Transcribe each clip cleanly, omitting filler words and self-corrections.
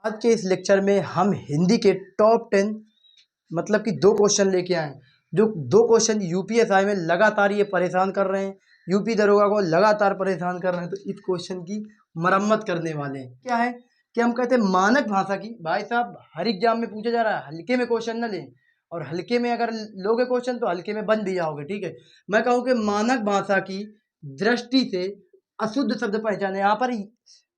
आज के इस लेक्चर में हम हिंदी के टॉप 10 मतलब कि 2 क्वेश्चन लेके आए हैं। जो 2 क्वेश्चन यूपीएसआई में लगातार ये परेशान कर रहे हैं, यूपी दरोगा को लगातार परेशान कर रहे हैं। तो इस क्वेश्चन की मरम्मत करने वाले हैं। क्या है कि हम कहते हैं मानक भाषा की, भाई साहब हर एग्जाम में पूछा जा रहा है, हल्के में क्वेश्चन न लें, और हल्के में अगर लोगे क्वेश्चन तो हल्के में बन भी जाओगे। ठीक है, मैं कहूँ कि मानक भाषा की दृष्टि से अशुद्ध शब्द पहचाने। यहाँ पर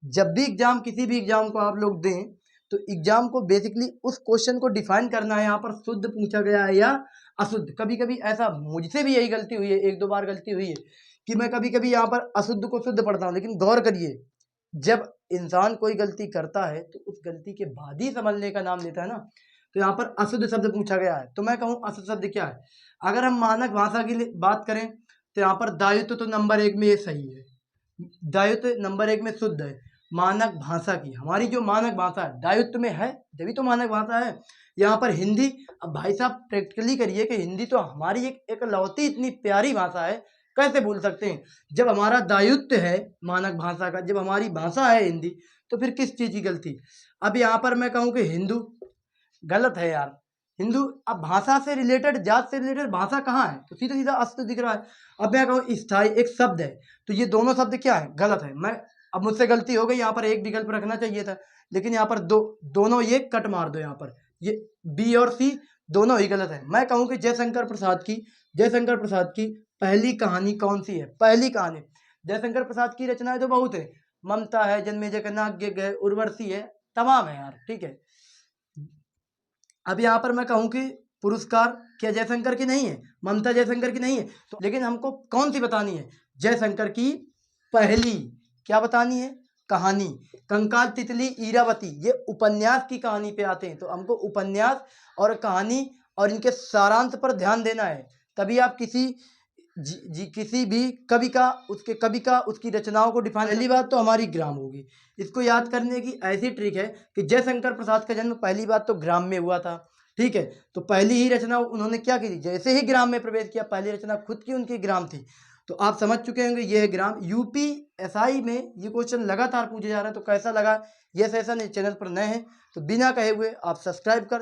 जब भी एग्जाम, किसी भी एग्जाम को आप लोग दें तो एग्जाम को बेसिकली उस क्वेश्चन को डिफाइन करना है। यहाँ पर शुद्ध पूछा गया है या अशुद्ध। कभी कभी ऐसा मुझसे भी यही गलती हुई है, 1-2 बार गलती हुई है कि मैं कभी कभी यहाँ पर अशुद्ध को शुद्ध पढ़ता हूँ। लेकिन गौर करिए, जब इंसान कोई गलती करता है तो उस गलती के बाद ही समझने का नाम लेता है ना। तो यहाँ पर अशुद्ध शब्द पूछा गया है, तो मैं कहूँ अशुद्ध शब्द क्या है। अगर हम मानक भाषा की बात करें तो यहाँ पर दायित्व तो नंबर 1 में ये सही है, दायित्व नंबर 1 में शुद्ध है। मानक भाषा की, हमारी जो मानक भाषा है दायित्व में है, तभी तो मानक भाषा है। यहाँ पर हिंदी, अब भाई साहब प्रैक्टिकली करिए कि हिंदी तो हमारी एक लौती इतनी प्यारी भाषा है, कैसे भूल सकते हैं। जब हमारा दायित्व है मानक भाषा का, जब हमारी भाषा है हिंदी, तो फिर किस चीज़ की गलती। अब यहाँ पर मैं कहूँ कि हिंदू गलत है यार। हिंदू, अब भाषा से रिलेटेड, जात से रिलेटेड भाषा कहाँ है, तो सीधा सीधा अस्त दिख रहा है। अब मैं कहूँ स्थाई एक शब्द है, तो ये दोनों शब्द क्या है, गलत है। मैं, अब मुझसे गलती हो गई, यहाँ पर एक विकल्प रखना चाहिए था, लेकिन यहाँ पर दोनों ये कट मार दो। यहाँ पर ये बी और सी दोनों ही गलत है। मैं कहूँ कि जयशंकर प्रसाद की पहली कहानी कौन सी है। पहली कहानी जयशंकर प्रसाद की रचनाएं तो बहुत है, ममता है, जन्मेजय का नाट्य है, उर्वशी है, तमाम है यार। ठीक है, अब यहाँ पर मैं कहूँ कि पुरस्कार क्या जयशंकर की नहीं है, ममता जयशंकर की नहीं है, तो लेकिन हमको कौन सी बतानी है, जयशंकर की पहली क्या बतानी है कहानी। कंकाल तितली ईरावती ये उपन्यास की कहानी पे आते हैं, तो हमको उपन्यास और कहानी और इनके सारांश पर ध्यान देना है। तभी आप किसी भी कवि का उसकी रचनाओं को डिफाइन। पहली बात तो हमारी ग्राम होगी, इसको याद करने की ऐसी ट्रिक है कि जयशंकर प्रसाद का जन्म पहली बात तो ग्राम में हुआ था। ठीक है, तो पहली ही रचना उन्होंने क्या की थी, जैसे ही ग्राम में प्रवेश किया पहली रचना खुद की उनकी ग्राम थी। तो आप समझ चुके होंगे ये है ग्राम। यूपीएसआई में ये क्वेश्चन लगातार पूछे जा रहे हैं, तो कैसा लगा ये सेशन, इस चैनल पर नए हैं तो बिना कहे हुए आप सब्सक्राइब कर